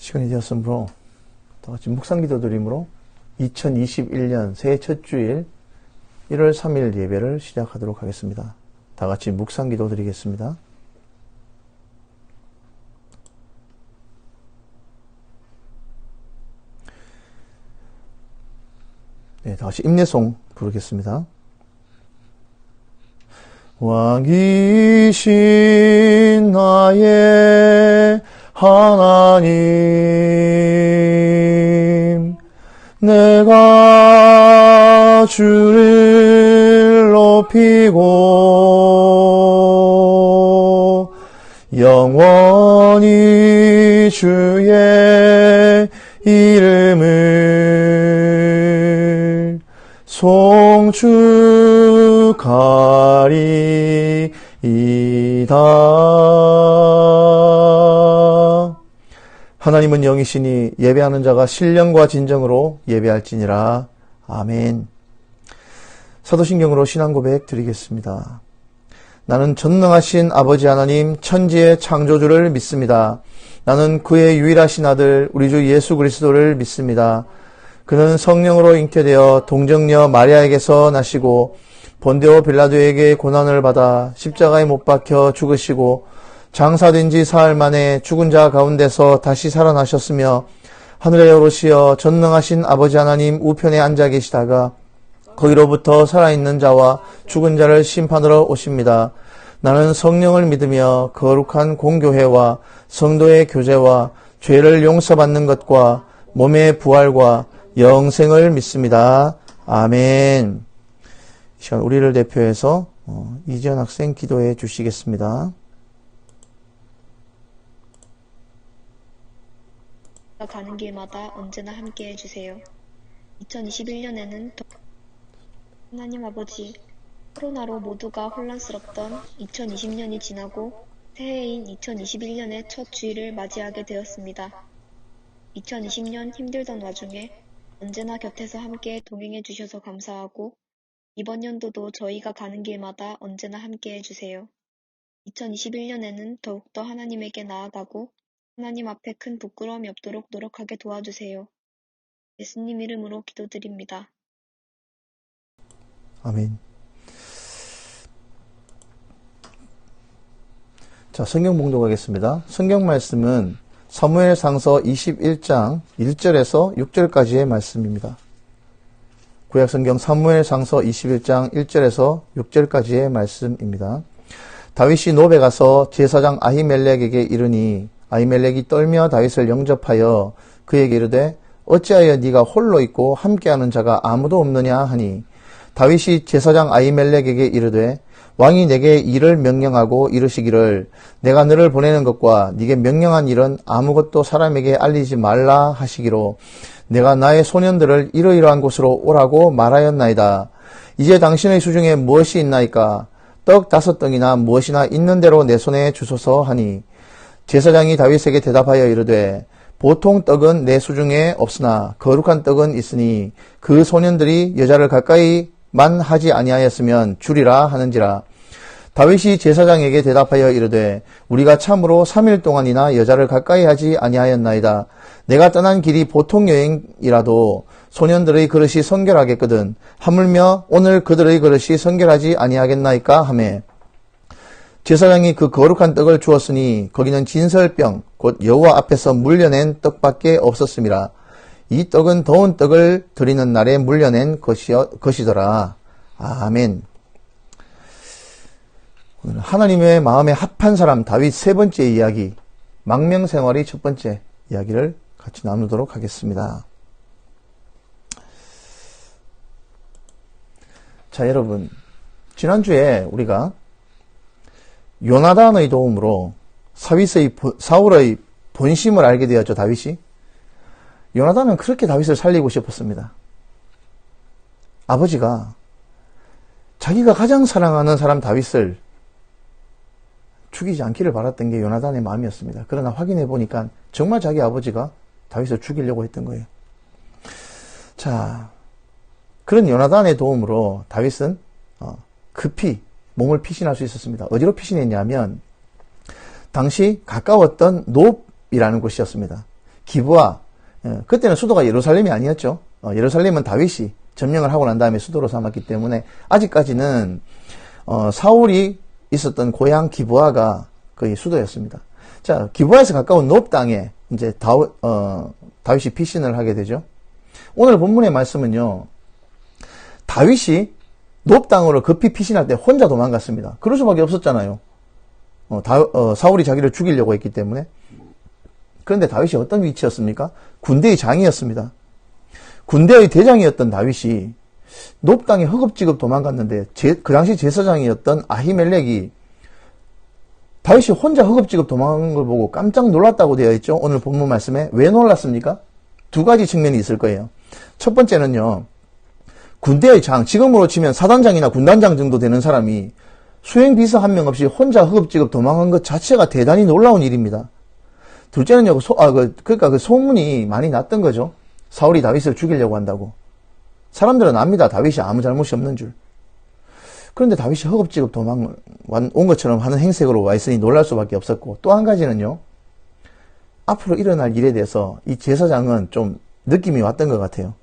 시간이 되었으므로 다 같이 묵상기도 드림으로 2021년 새해 첫 주일 1월 3일 예배를 시작하도록 하겠습니다. 다 같이 묵상기도 드리겠습니다. 네, 다 같이 임내송 부르겠습니다. 왕이신 나의 하나님, 내가 주를 높이고 영원히 주의 이름을 송축하리이다. 하나님은 영이시니 예배하는 자가 신령과 진정으로 예배할지니라. 아멘. 사도신경으로 신앙고백 드리겠습니다. 나는 전능하신 아버지 하나님 천지의 창조주를 믿습니다. 나는 그의 유일하신 아들 우리 주 예수 그리스도를 믿습니다. 그는 성령으로 잉태되어 동정녀 마리아에게서 나시고 본디오 빌라도에게 고난을 받아 십자가에 못 박혀 죽으시고 장사된 지 사흘 만에 죽은 자 가운데서 다시 살아나셨으며 하늘에 오르시어 전능하신 아버지 하나님 우편에 앉아 계시다가 거기로부터 살아있는 자와 죽은 자를 심판하러 오십니다. 나는 성령을 믿으며 거룩한 공교회와 성도의 교제와 죄를 용서받는 것과 몸의 부활과 영생을 믿습니다. 아멘. 이 시간 우리를 대표해서 이지연 학생 기도해 주시겠습니다. 가는 길마다 언제나 함께 해주세요. 2021년에는 하나님 아버지, 코로나로 모두가 혼란스럽던 2020년이 지나고 새해인 2021년의 첫 주일을 맞이하게 되었습니다. 2020년 힘들던 와중에 언제나 곁에서 함께 동행해 주셔서 감사하고 이번 연도도 저희가 가는 길마다 언제나 함께 해주세요. 2021년에는 더욱더 하나님에게 나아가고 하나님 앞에 큰 부끄러움이 없도록 노력하게 도와주세요. 예수님 이름으로 기도드립니다. 아멘. 자, 성경 봉독하겠습니다. 성경 말씀은 사무엘상서 21장 1절에서 6절까지의 말씀입니다. 구약성경 사무엘상서 21장 1절에서 6절까지의 말씀입니다. 다윗이 노베 가서 제사장 아히멜렉에게 이르니 아히멜렉이 떨며 다윗을 영접하여 그에게 이르되 어찌하여 네가 홀로 있고 함께하는 자가 아무도 없느냐 하니 다윗이 제사장 아히멜렉에게 이르되 왕이 내게 일을 명령하고 이르시기를 내가 너를 보내는 것과 네게 명령한 일은 아무것도 사람에게 알리지 말라 하시기로 내가 나의 소년들을 이러이러한 곳으로 오라고 말하였나이다. 이제 당신의 수중에 무엇이 있나이까? 떡 5덩이나 무엇이나 있는 대로 내 손에 주소서 하니 제사장이 다윗에게 대답하여 이르되 보통 떡은 내 수중에 없으나 거룩한 떡은 있으니 그 소년들이 여자를 가까이만 하지 아니하였으면 주리라 하는지라. 다윗이 제사장에게 대답하여 이르되 우리가 참으로 3일 동안이나 여자를 가까이 하지 아니하였나이다. 내가 떠난 길이 보통 여행이라도 소년들의 그릇이 성결하겠거든 하물며 오늘 그들의 그릇이 성결하지 아니하겠나이까 하매 제사장이 그 거룩한 떡을 주었으니 거기는 진설병 곧 여호와 앞에서 물려낸 떡밖에 없었음이라. 이 떡은 더운 떡을 드리는 날에 물려낸 것이더라. 아멘. 오늘 하나님의 마음에 합한 사람 다윗 세 번째 이야기, 망명생활의 첫 번째 이야기를 같이 나누도록 하겠습니다. 자, 여러분, 지난주에 우리가 요나단의 도움으로 사울의 본심을 알게 되었죠, 다윗이. 요나단은 그렇게 다윗을 살리고 싶었습니다. 아버지가 자기가 가장 사랑하는 사람 다윗을 죽이지 않기를 바랐던 게 요나단의 마음이었습니다. 그러나 확인해 보니까 정말 자기 아버지가 다윗을 죽이려고 했던 거예요. 자, 그런 요나단의 도움으로 다윗은 급히 몸을 피신할 수 있었습니다. 어디로 피신했냐면 당시 가까웠던 놉이라는 곳이었습니다. 기브아, 그때는 수도가 예루살렘이 아니었죠. 예루살렘은 다윗이 점령을 하고 난 다음에 수도로 삼았기 때문에 아직까지는 사울이 있었던 고향 기브아가 거의 수도였습니다. 자, 기브아에서 가까운 놉 땅에 이제 다윗이 피신을 하게 되죠. 오늘 본문의 말씀은요, 다윗이 놉 땅으로 급히 피신할 때 혼자 도망갔습니다. 그럴 수밖에 없었잖아요. 사울이 자기를 죽이려고 했기 때문에. 그런데 다윗이 어떤 위치였습니까? 군대의 장이었습니다. 군대의 대장이었던 다윗이 놉 땅에 허겁지겁 도망갔는데 그 당시 제사장이었던 아히멜렉이 다윗이 혼자 허겁지겁 도망간 걸 보고 깜짝 놀랐다고 되어 있죠. 오늘 본문 말씀에. 왜 놀랐습니까? 두 가지 측면이 있을 거예요. 첫 번째는요, 군대의 장, 지금으로 치면 사단장이나 군단장 정도 되는 사람이 수행비서 한 명 없이 혼자 허겁지겁 도망간 것 자체가 대단히 놀라운 일입니다. 둘째는요, 그러니까 그 소문이 많이 났던 거죠. 사울이 다윗을 죽이려고 한다고. 사람들은 압니다. 다윗이 아무 잘못이 없는 줄. 그런데 다윗이 허겁지겁 도망 온 것처럼 하는 행색으로 와 있으니 놀랄 수밖에 없었고, 또 한 가지는요, 앞으로 일어날 일에 대해서 이 제사장은 좀 느낌이 왔던 것 같아요.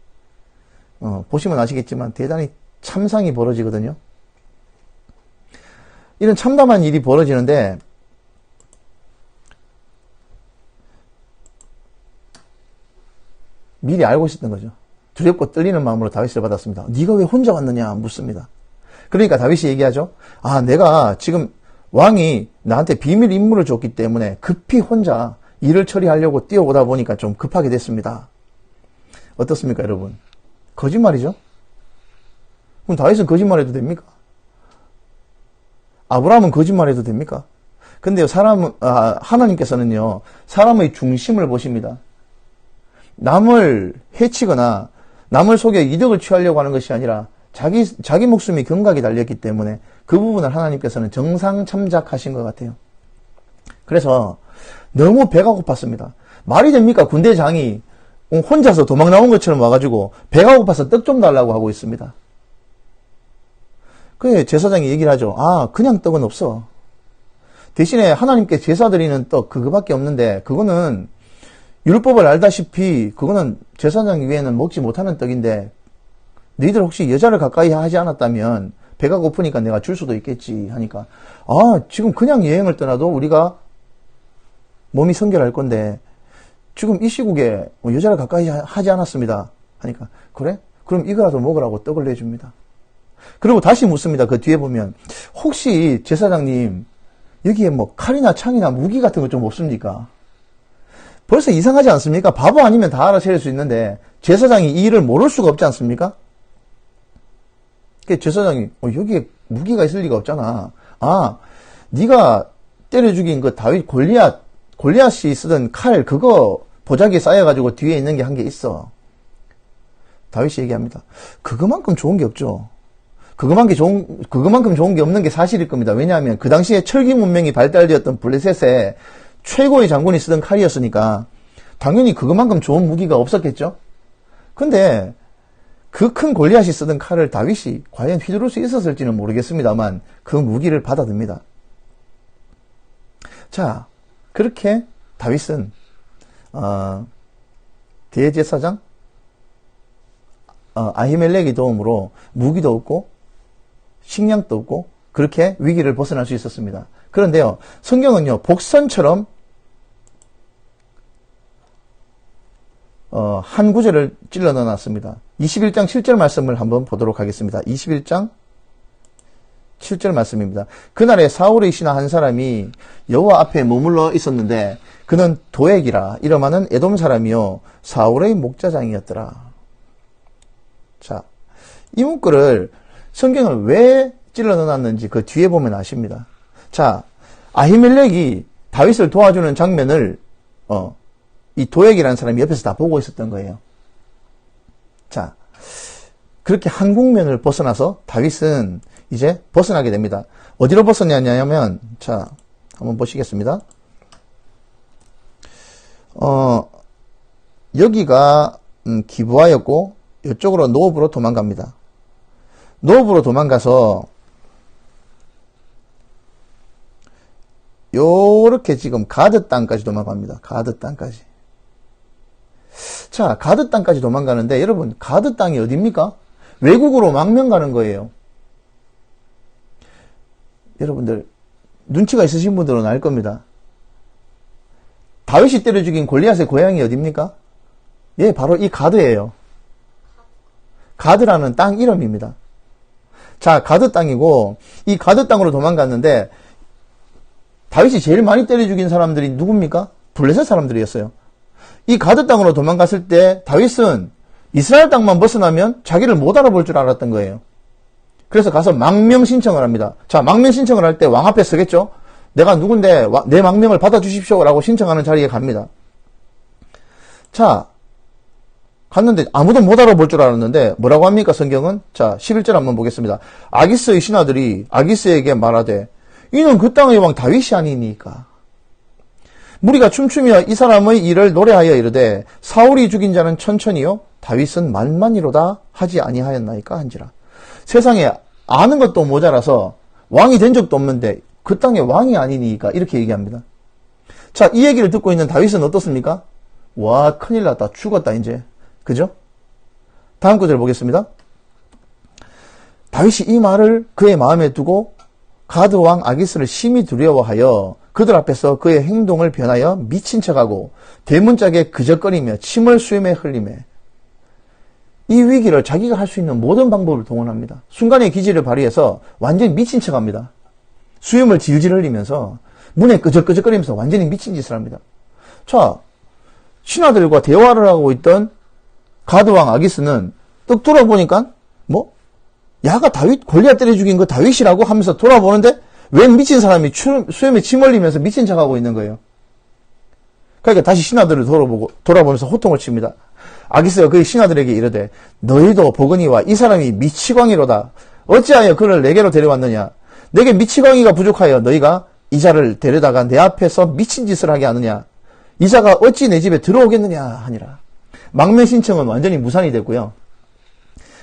보시면 아시겠지만 대단히 참상이 벌어지거든요. 이런 참담한 일이 벌어지는데 미리 알고 있었던 거죠. 두렵고 떨리는 마음으로 다윗을 받았습니다. 네가 왜 혼자 왔느냐 묻습니다. 그러니까 다윗이 얘기하죠. 내가 지금 왕이 나한테 비밀 임무를 줬기 때문에 급히 혼자 일을 처리하려고 뛰어오다 보니까 좀 급하게 됐습니다. 어떻습니까, 여러분? 거짓말이죠? 그럼 다윗은 거짓말해도 됩니까? 아브라함은 거짓말해도 됩니까? 근데요, 하나님께서는요, 사람의 중심을 보십니다. 남을 해치거나 남을 속여 이득을 취하려고 하는 것이 아니라 자기 목숨이 경각이 달렸기 때문에 그 부분을 하나님께서는 정상참작하신 것 같아요. 그래서 너무 배가 고팠습니다. 말이 됩니까? 군대장이 혼자서 도망 나온 것처럼 와가지고 배가 고파서 떡 좀 달라고 하고 있습니다. 그래 제사장이 얘기를 하죠. 그냥 떡은 없어. 대신에 하나님께 제사 드리는 떡 그거밖에 없는데 그거는 율법을 알다시피 그거는 제사장 위에는 먹지 못하는 떡인데 너희들 혹시 여자를 가까이 하지 않았다면 배가 고프니까 내가 줄 수도 있겠지 하니까 지금 그냥 여행을 떠나도 우리가 몸이 성결할 건데 지금 이 시국에 여자를 가까이 하지 않았습니다 하니까 그래? 그럼 이거라도 먹으라고 떡을 내줍니다. 그리고 다시 묻습니다. 그 뒤에 보면 혹시 제사장님 여기에 뭐 칼이나 창이나 무기 같은 거 좀 없습니까? 벌써 이상하지 않습니까? 바보 아니면 다 알아차릴 수 있는데 제사장이 이 일을 모를 수가 없지 않습니까? 제사장이 여기에 무기가 있을 리가 없잖아. 네가 때려 죽인 그 다윗 골리앗이 쓰던 칼 그거 보자기에 쌓여가지고 뒤에 있는 게 한 개 있어. 다윗이 얘기합니다. 그거만큼 좋은 게 없죠. 그거만큼 좋은 게 없는 게 사실일 겁니다. 왜냐하면 그 당시에 철기 문명이 발달되었던 블레셋의 최고의 장군이 쓰던 칼이었으니까 당연히 그거만큼 좋은 무기가 없었겠죠. 근데 그 큰 골리앗이 쓰던 칼을 다윗이 과연 휘두를 수 있었을지는 모르겠습니다만 그 무기를 받아듭니다. 자, 그렇게 다윗은 대제사장 아히멜렉의 도움으로 무기도 얻고 식량도 얻고 그렇게 위기를 벗어날 수 있었습니다. 그런데요, 성경은요 복선처럼 한 구절을 찔러 넣어놨습니다. 21장 7절 말씀을 한번 보도록 하겠습니다. 21장 7절 말씀입니다. 그날에 사울의 신하 한 사람이 여호와 앞에 머물러 있었는데 그는 도액이라 이름하는 에돔 사람이요 사울의 목자장이었더라. 자, 이 문구를 성경을 왜 찔러 넣어놨는지 그 뒤에 보면 아십니다. 자, 아히멜렉이 다윗을 도와주는 장면을 이 도액이라는 사람이 옆에서 다 보고 있었던 거예요. 자, 그렇게 한 국면을 벗어나서 다윗은 이제 벗어나게 됩니다. 어디로 벗어나냐면, 자, 한번 보시겠습니다. 여기가 기브아였고 이쪽으로 노브로 도망갑니다. 노브로 도망가서 요렇게 지금 가드 땅까지 도망갑니다. 가드 땅까지. 자, 가드 땅까지 도망가는데 여러분, 가드 땅이 어딥니까? 외국으로 망명 가는 거예요. 여러분들 눈치가 있으신 분들은 알 겁니다. 다윗이 때려 죽인 골리앗의 고향이 어딥니까? 예, 바로 이 가드예요. 가드라는 땅 이름입니다. 자, 가드 땅이고 이 가드 땅으로 도망갔는데 다윗이 제일 많이 때려 죽인 사람들이 누굽니까? 블레셋 사람들이었어요. 이 가드 땅으로 도망갔을 때 다윗은 이스라엘 땅만 벗어나면 자기를 못 알아볼 줄 알았던 거예요. 그래서 가서 망명 신청을 합니다. 자, 망명 신청을 할 때 왕 앞에 서겠죠? 내가 누군데 내 망명을 받아주십시오 라고 신청하는 자리에 갑니다. 자, 갔는데 아무도 못 알아볼 줄 알았는데 뭐라고 합니까 성경은? 자, 11절 한번 보겠습니다. 아기스의 신하들이 아기스에게 말하되 이는 그 땅의 왕 다윗이 아니니까 무리가 춤추며 이 사람의 일을 노래하여 이르되 사울이 죽인 자는 천천히요 다윗은 만만이로다 하지 아니하였나이까 한지라. 세상에 아는 것도 모자라서 왕이 된 적도 없는데 그 땅의 왕이 아니니까 이렇게 얘기합니다. 자, 이 얘기를 듣고 있는 다윗은 어떻습니까? 와, 큰일 났다. 죽었다 이제. 그죠? 다음 구절 보겠습니다. 다윗이 이 말을 그의 마음에 두고 가드 왕 아기스를 심히 두려워하여 그들 앞에서 그의 행동을 변하여 미친 척하고 대문짝에 그적거리며 침을 수염에 흘리매 이 위기를 자기가 할 수 있는 모든 방법을 동원합니다. 순간의 기지를 발휘해서 완전히 미친 척합니다. 수염을 질질 흘리면서 문에 끄적끄적거리면서 완전히 미친 짓을 합니다. 자, 신하들과 대화를 하고 있던 가드왕 아기스는 떡 돌아보니까 뭐 야가 다윗 골리앗 때려 죽인 거 다윗이라고 하면서 돌아보는데 웬 미친 사람이 수염에 침 흘리면서 미친 척하고 있는 거예요. 그러니까 다시 신하들을 돌아보면서 호통을 칩니다. 아기스가 그의 신하들에게 이르되 너희도 보거니와 이 사람이 미치광이로다. 어찌하여 그를 내게로 데려왔느냐. 내게 미치광이가 부족하여 너희가 이 자를 데려다가 내 앞에서 미친 짓을 하게 하느냐. 이 자가 어찌 내 집에 들어오겠느냐 하니라. 망명 신청은 완전히 무산이 됐고요.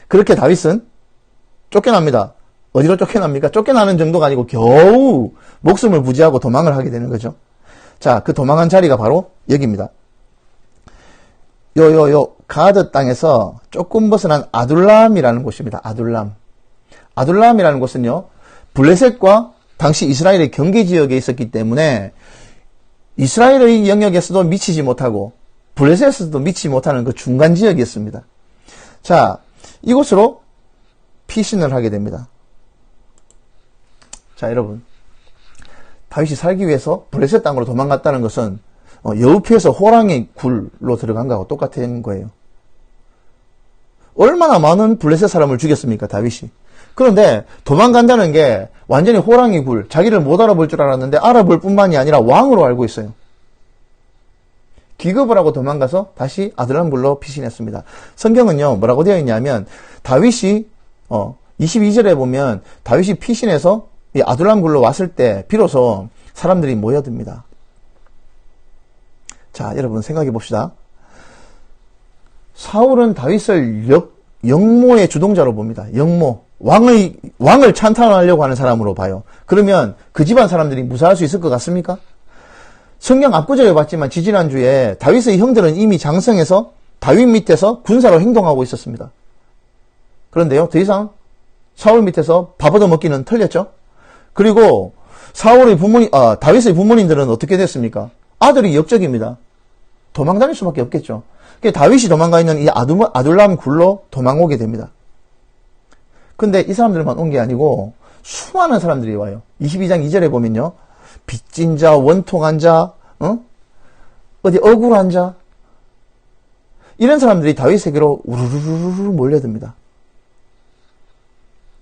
그렇게 다윗은 쫓겨납니다. 어디로 쫓겨납니까? 쫓겨나는 정도가 아니고 겨우 목숨을 부지하고 도망을 하게 되는 거죠. 자, 그 도망한 자리가 바로 여기입니다. 가드 땅에서 조금 벗어난 아둘람이라는 곳입니다. 아둘람. 아둘람이라는 곳은요, 블레셋과 당시 이스라엘의 경계 지역에 있었기 때문에 이스라엘의 영역에서도 미치지 못하고 블레셋에서도 미치지 못하는 그 중간 지역이었습니다. 자, 이곳으로 피신을 하게 됩니다. 자, 여러분. 다윗이 살기 위해서 블레셋 땅으로 도망갔다는 것은 여우피에서 호랑이 굴로 들어간 거하고 똑같은 거예요. 얼마나 많은 블레셋 사람을 죽였습니까, 다윗이. 그런데 도망간다는 게 완전히 호랑이 굴, 자기를 못 알아볼 줄 알았는데 알아볼 뿐만이 아니라 왕으로 알고 있어요. 기겁을 하고 도망가서 다시 아들람 굴로 피신했습니다. 성경은요, 뭐라고 되어 있냐면 다윗이 22절에 보면 다윗이 피신해서 이 아둘람 굴로 왔을 때 비로소 사람들이 모여듭니다. 자, 여러분 생각해 봅시다. 사울은 다윗을 영모의 주동자로 봅니다. 영모. 왕을 찬탄하려고 하는 사람으로 봐요. 그러면 그 집안 사람들이 무사할 수 있을 것 같습니까? 성경 앞구절에 봤지만 지지난주에 다윗의 형들은 이미 장성해서 다윗 밑에서 군사로 행동하고 있었습니다. 그런데요, 더 이상 사울 밑에서 밥 얻어먹기는 틀렸죠? 그리고 다윗의 부모님들은 어떻게 됐습니까? 아들이 역적입니다. 도망 다닐 수밖에 없겠죠. 다윗이 도망가 있는 이 아둘람 굴로 도망오게 됩니다. 근데 이 사람들만 온 게 아니고 수많은 사람들이 와요. 22장 2절에 보면요. 빚진 자, 원통한 자, 어디 억울한 자, 이런 사람들이 다윗에게로 우르르르 몰려듭니다.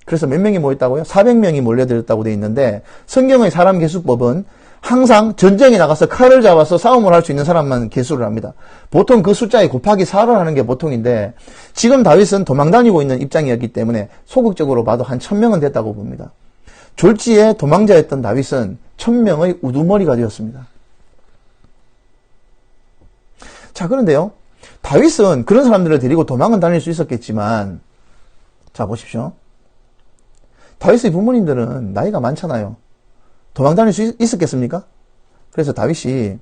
그래서 몇 명이 모였다고요? 400명이 몰려들었다고 되어 있는데 성경의 사람 계수법은 항상 전쟁에 나가서 칼을 잡아서 싸움을 할 수 있는 사람만 계수를 합니다. 보통 그 숫자에 곱하기 4를 하는 게 보통인데 지금 다윗은 도망다니고 있는 입장이었기 때문에 소극적으로 봐도 한 1000명은 됐다고 봅니다. 졸지에 도망자였던 다윗은 1000명의 우두머리가 되었습니다. 자, 그런데요. 다윗은 그런 사람들을 데리고 도망은 다닐 수 있었겠지만 자, 보십시오. 다윗의 부모님들은 나이가 많잖아요. 도망 다닐 수 있었겠습니까? 그래서 다윗이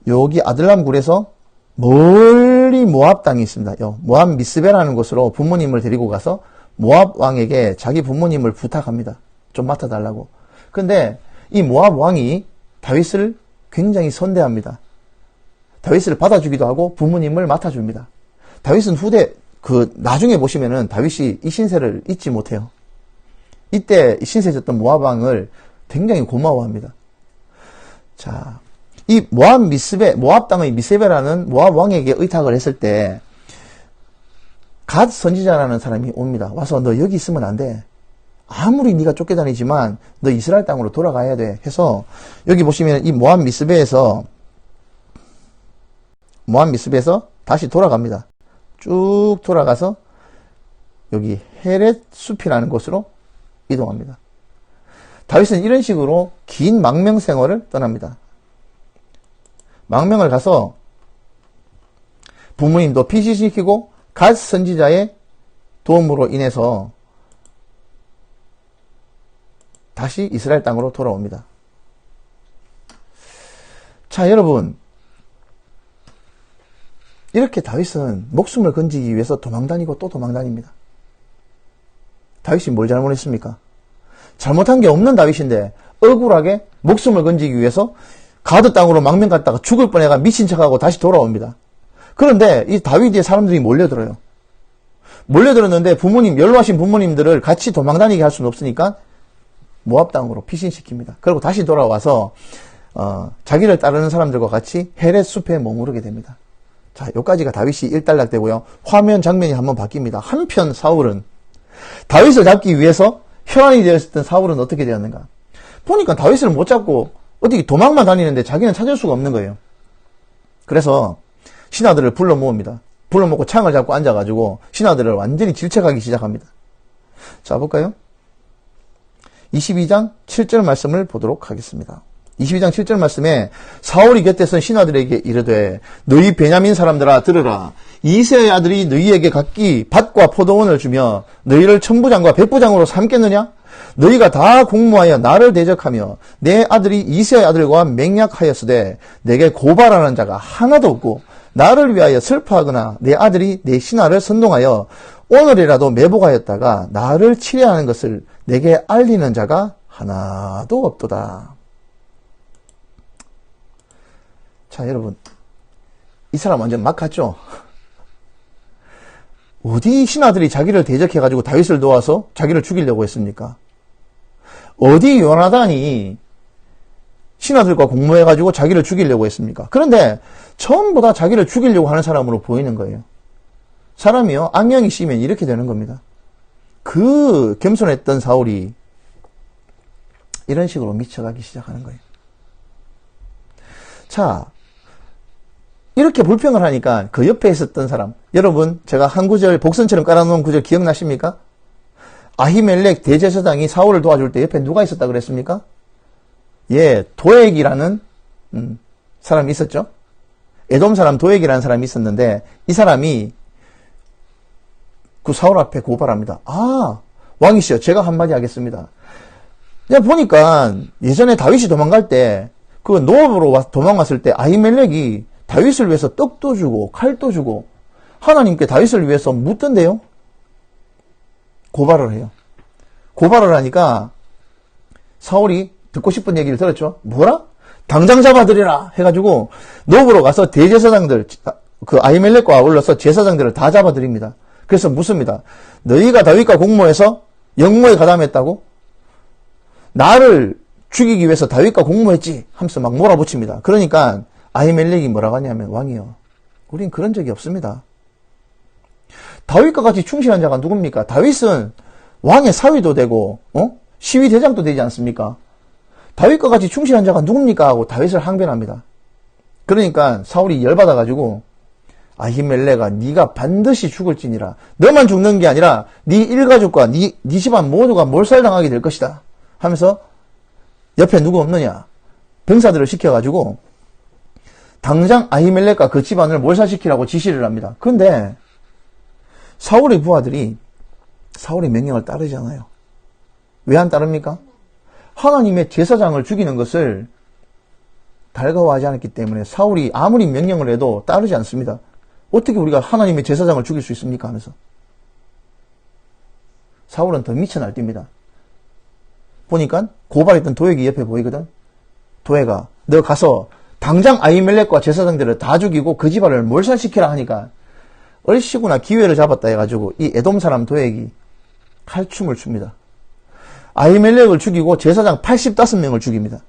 여기 아들람 굴에서 멀리 모압 땅이 있습니다. 모압 미스베라는 곳으로 부모님을 데리고 가서 모압 왕에게 자기 부모님을 부탁합니다. 좀 맡아달라고. 근데 이 모압 왕이 다윗을 굉장히 선대합니다. 다윗을 받아주기도 하고 부모님을 맡아줍니다. 다윗은 나중에 보시면은 다윗이 이 신세를 잊지 못해요. 이때 신세졌던 모압 왕을 굉장히 고마워합니다. 자, 이 모압 땅의 미스베라는 모압 왕에게 의탁을 했을 때 갓 선지자라는 사람이 옵니다. 와서 너 여기 있으면 안 돼. 아무리 네가 쫓겨다니지만 너 이스라엘 땅으로 돌아가야 돼. 해서 여기 보시면 이 모압 미스베에서 다시 돌아갑니다. 쭉 돌아가서 여기 헤렛 숲이라는 곳으로 이동합니다. 다윗은 이런 식으로 긴 망명 생활을 떠납니다. 망명을 가서 부모님도 피신시키고 갓 선지자의 도움으로 인해서 다시 이스라엘 땅으로 돌아옵니다. 자, 여러분, 이렇게 다윗은 목숨을 건지기 위해서 도망다니고 또 도망다닙니다. 다윗이 뭘 잘못했습니까? 잘못한 게 없는 다윗인데 억울하게 목숨을 건지기 위해서 가드 땅으로 망명 갔다가 죽을 뻔해가 미친 척하고 다시 돌아옵니다. 그런데 이 다윗의 사람들이 몰려들어요. 몰려들었는데 연로하신 부모님들을 같이 도망다니게 할 수는 없으니까 모압 땅으로 피신시킵니다. 그리고 다시 돌아와서 자기를 따르는 사람들과 같이 헤렛 숲에 머무르게 됩니다. 자, 여기까지가 다윗이 일단락되고요. 화면 장면이 한번 바뀝니다. 한편 사울은 다윗을 잡기 위해서 혈안이 되었던 사울은 어떻게 되었는가? 보니까 다윗을 못 잡고 어디 도망만 다니는데 자기는 찾을 수가 없는 거예요. 그래서 신하들을 불러 모읍니다. 불러 모고 창을 잡고 앉아가지고 신하들을 완전히 질책하기 시작합니다. 자, 볼까요? 22장 7절 말씀을 보도록 하겠습니다. 22장 7절 말씀에 사울이 곁에 선 신하들에게 이르되 너희 베냐민 사람들아 들으라. 이새의 아들이 너희에게 각기 밭과 포도원을 주며 너희를 천부장과 백부장으로 삼겠느냐? 너희가 다 공모하여 나를 대적하며 내 아들이 이새의 아들과 맹약하였으되 내게 고발하는 자가 하나도 없고 나를 위하여 슬퍼하거나 내 아들이 내 신하를 선동하여 오늘이라도 매복하였다가 나를 치려하는 것을 내게 알리는 자가 하나도 없도다. 자, 여러분, 이 사람 완전 막 갔죠? 어디 신하들이 자기를 대적해가지고 다윗을 도와서 자기를 죽이려고 했습니까? 어디 요나단이 신하들과 공모해가지고 자기를 죽이려고 했습니까? 그런데 전부 다 자기를 죽이려고 하는 사람으로 보이는 거예요. 사람이요, 악령이 씌면 이렇게 되는 겁니다. 그 겸손했던 사울이 이런 식으로 미쳐가기 시작하는 거예요. 자, 이렇게 불평을 하니까 그 옆에 있었던 사람, 여러분, 제가 한 구절 복선처럼 깔아놓은 구절 기억나십니까? 아히멜렉 대제사장이 사울을 도와줄 때 옆에 누가 있었다 그랬습니까? 예, 도액이라는 사람이 있었죠. 에돔 사람 도액이라는 사람이 있었는데 이 사람이 그 사울 앞에 고발합니다. 아, 왕이시여, 제가 한마디 하겠습니다. 내가 보니까 예전에 다윗이 도망갈 때 그 노업으로 도망갔을 때 아히멜렉이 다윗을 위해서 떡도 주고 칼도 주고 하나님께 다윗을 위해서 묻던데요. 고발을 해요. 고발을 하니까 사울이 듣고 싶은 얘기를 들었죠. 뭐라? 당장 잡아들이라 해가지고 노브로 가서 대제사장들, 그 아히멜렉과 아울러서 제사장들을 다 잡아들입니다. 그래서 묻습니다. 너희가 다윗과 공모해서 영모에 가담했다고? 나를 죽이기 위해서 다윗과 공모했지? 하면서 막 몰아붙입니다. 그러니까 아히멜렉이 뭐라고 하냐면, 왕이요, 우린 그런 적이 없습니다. 다윗과 같이 충실한 자가 누굽니까? 다윗은 왕의 사위도 되고 시위대장도 되지 않습니까? 다윗과 같이 충실한 자가 누굽니까? 하고 다윗을 항변합니다. 그러니까 사울이 열받아가지고 아히멜렉아, 네가 반드시 죽을지니라. 너만 죽는 게 아니라 네 일가족과 네 집안 모두가 몰살당하게 될 것이다 하면서 옆에 누구 없느냐? 병사들을 시켜가지고 당장 아히멜렉과 그 집안을 몰살시키라고 지시를 합니다. 그런데 사울의 부하들이 사울의 명령을 따르지 않아요. 왜 안 따릅니까? 하나님의 제사장을 죽이는 것을 달가워하지 않았기 때문에 사울이 아무리 명령을 해도 따르지 않습니다. 어떻게 우리가 하나님의 제사장을 죽일 수 있습니까? 하면서. 사울은 더 미쳐 날뜁니다. 보니까 고발했던 도액이 옆에 보이거든. 도액아, 너 가서 당장 아히멜렉과 제사장들을 다 죽이고 그 집안을 몰살시키라 하니까 얼씨구나 기회를 잡았다 해가지고 이 에돔 사람 도액이 칼춤을 춥니다. 아히멜렉을 죽이고 제사장 85명을 죽입니다.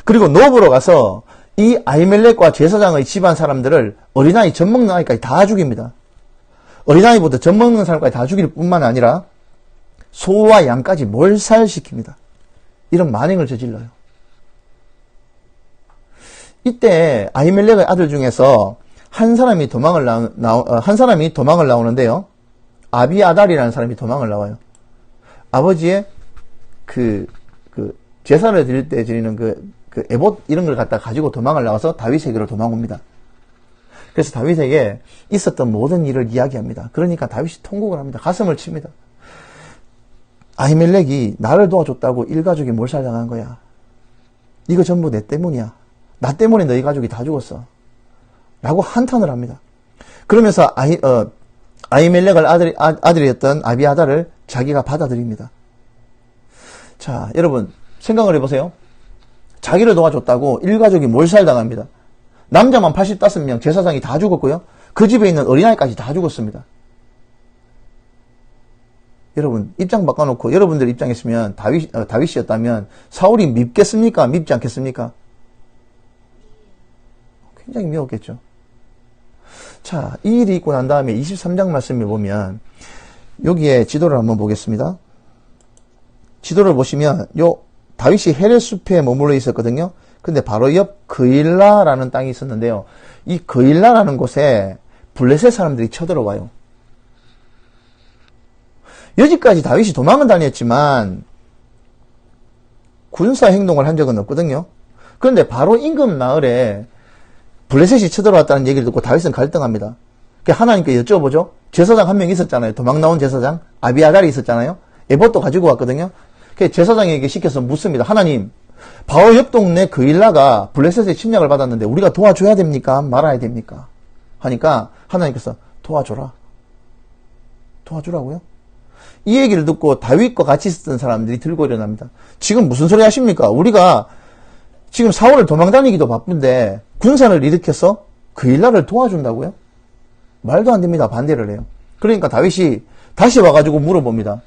그리고 노브로 가서 이 아히멜렉과 제사장의 집안 사람들을 어린아이 젖 먹는 아이까지 다 죽입니다. 어린아이부터 젖 먹는 사람까지 다 죽일 뿐만 아니라 소와 양까지 몰살시킵니다. 이런 만행을 저질러요. 이때 아히멜렉의 아들 중에서 한 사람이 도망을 나오는데요. 아비아달이라는 사람이 도망을 나와요. 아버지의 제사를 드릴 때 드리는 에봇 이런 걸 갖다 가지고 도망을 나와서 다윗에게로 도망옵니다. 그래서 다윗에게 있었던 모든 일을 이야기합니다. 그러니까 다윗이 통곡을 합니다. 가슴을 칩니다. 아히멜렉이 나를 도와줬다고 일가족이 몰살당한 거야. 이거 전부 내 때문이야. 나 때문에 너희 가족이 다 죽었어. 라고 한탄을 합니다. 그러면서 아히멜렉을 아들이었던 아비아달을 자기가 받아들입니다. 자, 여러분 생각을 해보세요. 자기를 도와줬다고 일가족이 몰살당합니다. 남자만 85명, 제사장이 다 죽었고요. 그 집에 있는 어린아이까지 다 죽었습니다. 여러분 입장 바꿔놓고 여러분들 입장이었으면 다윗이었다면 사울이 밉겠습니까? 밉지 않겠습니까? 굉장히 미웠겠죠. 자, 이 일이 있고 난 다음에 23장 말씀을 보면 여기에 지도를 한번 보겠습니다. 지도를 보시면 다윗이 헤레 숲에 머물러 있었거든요. 근데 바로 옆 그일라라는 땅이 있었는데요. 이 그일라라는 곳에 블레셋 사람들이 쳐들어와요. 여기까지 다윗이 도망은 다녔지만 군사 행동을 한 적은 없거든요. 그런데 바로 임금 나흘에 블레셋이 쳐들어왔다는 얘기를 듣고 다윗은 갈등합니다. 하나님께 여쭤보죠. 제사장 한 명 있었잖아요. 도망 나온 제사장 아비아달이 있었잖아요. 에봇도 가지고 왔거든요. 제사장에게 시켜서 묻습니다. 하나님, 바로 옆 동네 그일라가 블레셋의 침략을 받았는데 우리가 도와줘야 됩니까? 말아야 됩니까? 하니까 하나님께서 도와줘라. 도와주라고요? 이 얘기를 듣고 다윗과 같이 있었던 사람들이 들고 일어납니다. 지금 무슨 소리 하십니까? 우리가 지금 사울을 도망다니기도 바쁜데 군사를 일으켜서 그일라를 도와준다고요? 말도 안 됩니다. 반대를 해요. 그러니까 다윗이 다시 와가지고 물어봅니다.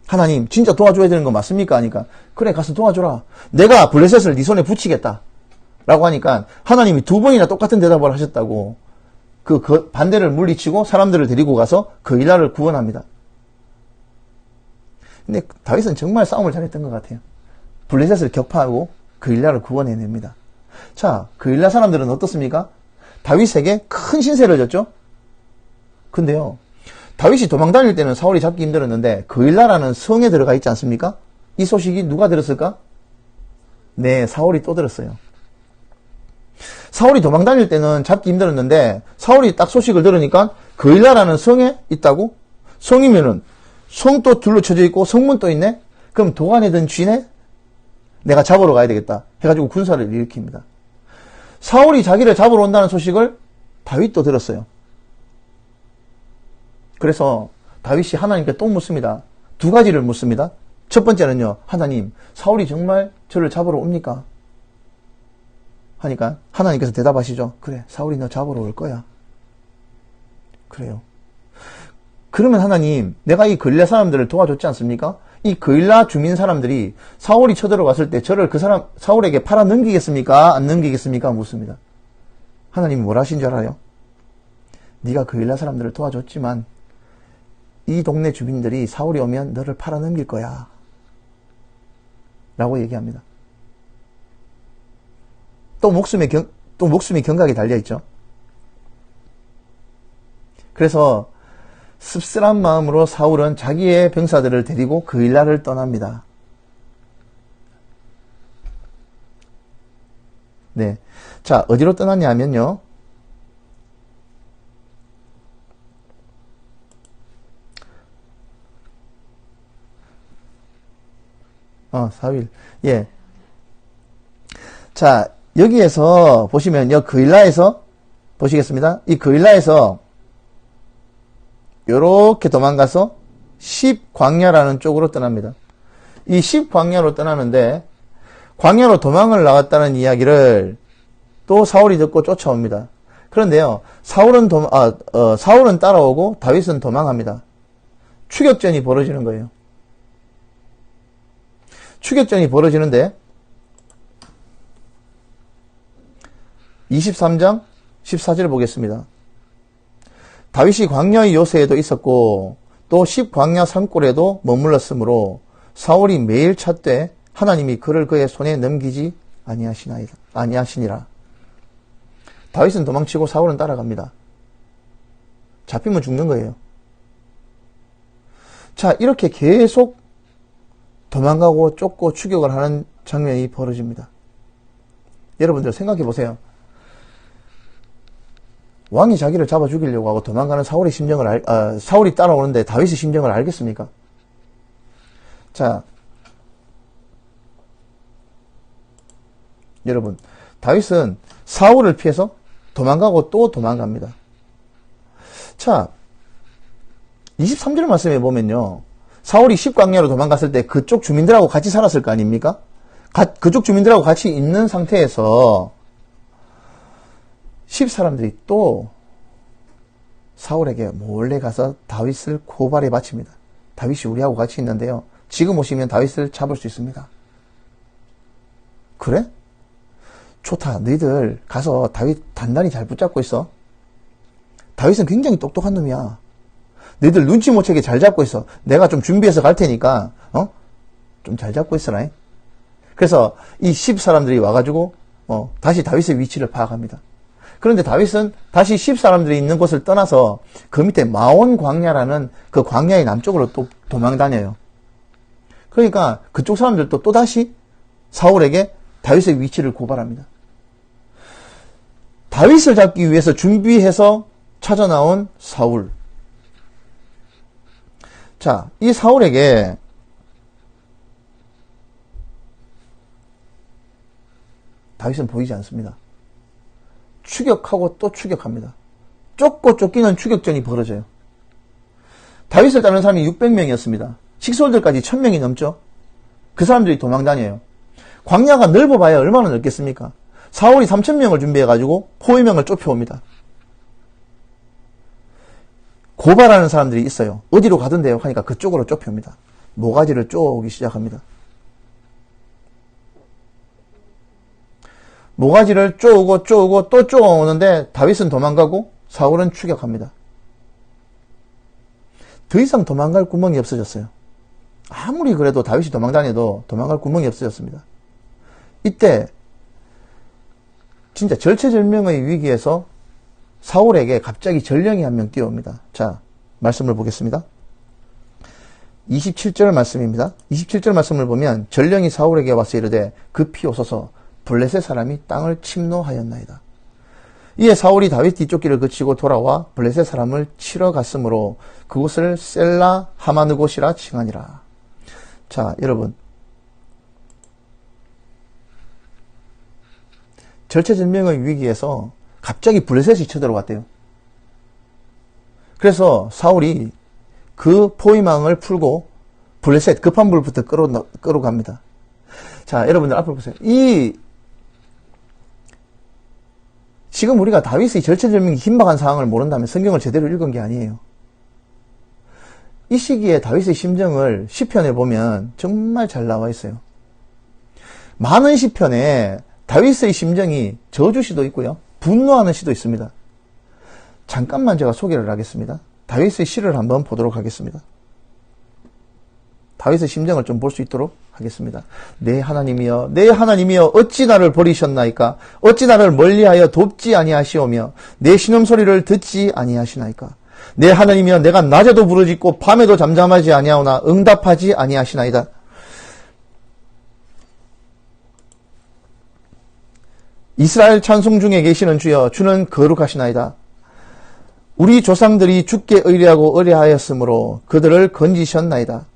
하나님, 진짜 도와줘야 되는 거 맞습니까? 하니까 그래, 가서 도와줘라. 내가 블레셋을 네 손에 붙이겠다. 라고 하니까 하나님이 두 번이나 똑같은 대답을 하셨다고 그 반대를 물리치고 사람들을 데리고 가서 그일라를 구원합니다. 근데 다윗은 정말 싸움을 잘했던 것 같아요. 블레셋을 격파하고 그일라를 구원해냅니다. 자, 그일라 사람들은 어떻습니까? 다윗에게 큰 신세를 졌죠? 근데요, 다윗이 도망다닐 때는 사울이 잡기 힘들었는데 그일라라는 성에 들어가 있지 않습니까? 이 소식이 누가 들었을까? 네, 사울이 또 들었어요. 사울이 도망다닐 때는 잡기 힘들었는데 사울이 딱 소식을 들으니까 그일라라는 성에 있다고? 성이면은 성도 둘러쳐져 있고 성문 또 있네? 그럼 도관에든 쥐네? 내가 잡으러 가야 되겠다 해가지고 군사를 일으킵니다. 사울이 자기를 잡으러 온다는 소식을 다윗도 들었어요. 그래서 다윗이 하나님께 또 묻습니다. 두 가지를 묻습니다. 첫 번째는요, 하나님, 사울이 정말 저를 잡으러 옵니까? 하니까 하나님께서 대답하시죠. 그래, 사울이 너 잡으러 올 거야. 그래요. 그러면 하나님, 내가 이 그일라 사람들을 도와줬지 않습니까? 이 그일라 주민 사람들이 사울이 쳐들어갔을 때 저를 사울에게 팔아 넘기겠습니까? 안 넘기겠습니까? 묻습니다. 하나님이 뭘 하신 줄 알아요? 네가 그일라 사람들을 도와줬지만 이 동네 주민들이 사울이 오면 너를 팔아 넘길 거야. 라고 얘기합니다. 또 목숨이 경각에 달려있죠. 그래서 씁쓸한 마음으로 사울은 자기의 병사들을 데리고 그일라를 떠납니다. 네. 자, 어디로 떠났냐면요. 사윌. 예. 자, 여기에서 보시면요, 그일라에서 보시겠습니다. 이 그일라에서 요렇게 도망가서 10광야라는 쪽으로 떠납니다. 이 10광야로 떠나는데 광야로 도망을 나갔다는 이야기를 또 사울이 듣고 쫓아옵니다. 그런데요, 사울은 따라오고 다윗은 도망합니다. 추격전이 벌어지는 거예요. 추격전이 벌어지는데 23장 14절을 보겠습니다. 다윗이 광야의 요새에도 있었고 또 10광야 산골에도 머물렀으므로 사울이 매일 찾되 하나님이 그를 그의 손에 넘기지 아니하시니라. 다윗은 도망치고 사울은 따라갑니다. 잡히면 죽는 거예요. 자, 이렇게 계속 도망가고 쫓고 추격을 하는 장면이 벌어집니다. 여러분들 생각해 보세요. 왕이 자기를 잡아 죽이려고 하고 도망가는 사울의 심정을 사울이 따라오는데 다윗의 심정을 알겠습니까? 자, 여러분, 다윗은 사울을 피해서 도망가고 또 도망갑니다. 자, 23절 말씀에 보면요, 사울이 10광야로 도망갔을 때 그쪽 주민들하고 같이 살았을 거 아닙니까? 그쪽 주민들하고 같이 있는 상태에서 10사람들이 또 사울에게 몰래 가서 다윗을 고발해 바칩니다. 다윗이 우리하고 같이 있는데요, 지금 오시면 다윗을 잡을 수 있습니다. 그래? 좋다. 너희들 가서 다윗 단단히 잘 붙잡고 있어. 다윗은 굉장히 똑똑한 놈이야. 너희들 눈치 못 채게 잘 잡고 있어. 내가 좀 준비해서 갈 테니까 좀 잘 잡고 있어라. 그래서 이 10사람들이 와가지고 다시 다윗의 위치를 파악합니다. 그런데 다윗은 다시 10사람들이 있는 곳을 떠나서 그 밑에 마온 광야라는 그 광야의 남쪽으로 또 도망 다녀요. 그러니까 그쪽 사람들도 또다시 사울에게 다윗의 위치를 고발합니다. 다윗을 잡기 위해서 준비해서 찾아 나온 사울. 자, 이 사울에게 다윗은 보이지 않습니다. 추격하고 또 추격합니다. 쫓고 쫓기는 추격전이 벌어져요. 다윗을 따르는 사람이 600명이었습니다. 식솔들까지 1000명이 넘죠. 그 사람들이 도망다녀요. 광야가 넓어봐야 얼마나 넓겠습니까? 사울이 3000명을 준비해가지고 포위명을 쫓겨옵니다. 고발하는 사람들이 있어요. 어디로 가던데요? 하니까 그쪽으로 쫓겨옵니다. 모가지를 쪼기 시작합니다. 모가지를 쪼고 또 쪼오는데 다윗은 도망가고 사울은 추격합니다. 더 이상 도망갈 구멍이 없어졌어요. 아무리 그래도 다윗이 도망다녀도 도망갈 구멍이 없어졌습니다. 이때 진짜 절체절명의 위기에서 사울에게 갑자기 전령이 한 명 뛰어옵니다. 자, 말씀을 보겠습니다. 27절 말씀입니다. 27절 말씀을 보면 전령이 사울에게 와서 이르되 급히 오소서 블레셋 사람이 땅을 침노하였나이다. 이에 사울이 다윗 뒤쫓기를 그치고 돌아와 블레셋 사람을 치러 갔으므로 그곳을 셀라 하마느곳이라 칭하니라. 자, 여러분, 절체절명의 위기에서 갑자기 블레셋이 쳐들어왔대요. 그래서 사울이 그 포위망을 풀고 블레셋 급한 불부터 끌어갑니다. 자, 여러분들 앞을 보세요. 지금 우리가 다윗의 절체절명의 긴박한 상황을 모른다면 성경을 제대로 읽은 게 아니에요. 이 시기에 다윗의 심정을 시편에 보면 정말 잘 나와 있어요. 많은 시편에 다윗의 심정이 저주시도 있고요, 분노하는 시도 있습니다. 잠깐만 제가 소개를 하겠습니다. 다윗의 시를 한번 보도록 하겠습니다. 다윗의 심정을 좀 볼 수 있도록 하겠습니다. 내 하나님이여, 내 하나님이여, 어찌 나를 버리셨나이까? 어찌 나를 멀리하여 돕지 아니하시오며 내 신음소리를 듣지 아니하시나이까? 내 하나님이여, 내가 낮에도 부르짖고 밤에도 잠잠하지 아니하오나 응답하지 아니하시나이다. 이스라엘 찬송 중에 계시는 주여, 주는 거룩하시나이다. 우리 조상들이 주께 의뢰하고 의뢰하였으므로 그들을 건지셨나이다.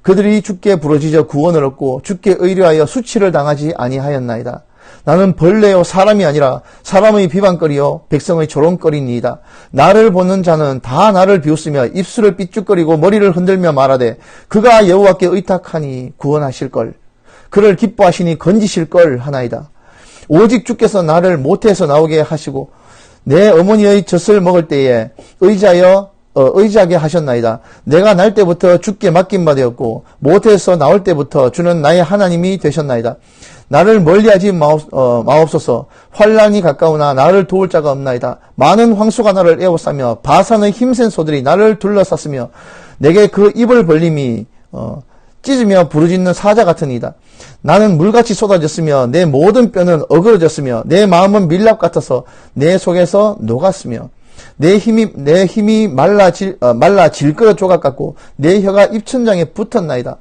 그들이 주께 부르짖어 구원을 얻고 주께 의뢰하여 수치를 당하지 아니하였나이다. 나는 벌레요 사람이 아니라 사람의 비방거리요 백성의 조롱거리니이다. 나를 보는 자는 다 나를 비웃으며 입술을 삐죽거리고 머리를 흔들며 말하되 그가 여호와께 의탁하니 구원하실걸. 그를 기뻐하시니 건지실걸 하나이다. 오직 주께서 나를 모태에서 나오게 하시고 내 어머니의 젖을 먹을 때에 의지하게 하셨나이다. 내가 날 때부터 주께 맡긴 바 되었고 모태에서 나올 때부터 주는 나의 하나님이 되셨나이다. 나를 멀리하지 마옵소서. 환란이 가까우나 나를 도울 자가 없나이다. 많은 황소가 나를 에워싸며 바산의 힘센 소들이 나를 둘러쌌으며 내게 그 입을 벌림이 찢으며 부르짖는 사자 같으니이다. 나는 물같이 쏟아졌으며 내 모든 뼈는 어그러졌으며 내 마음은 밀랍 같아서 내 속에서 녹았으며 내 힘이 말라 질그러 조각 같고 내 혀가 입천장에 붙었나이다.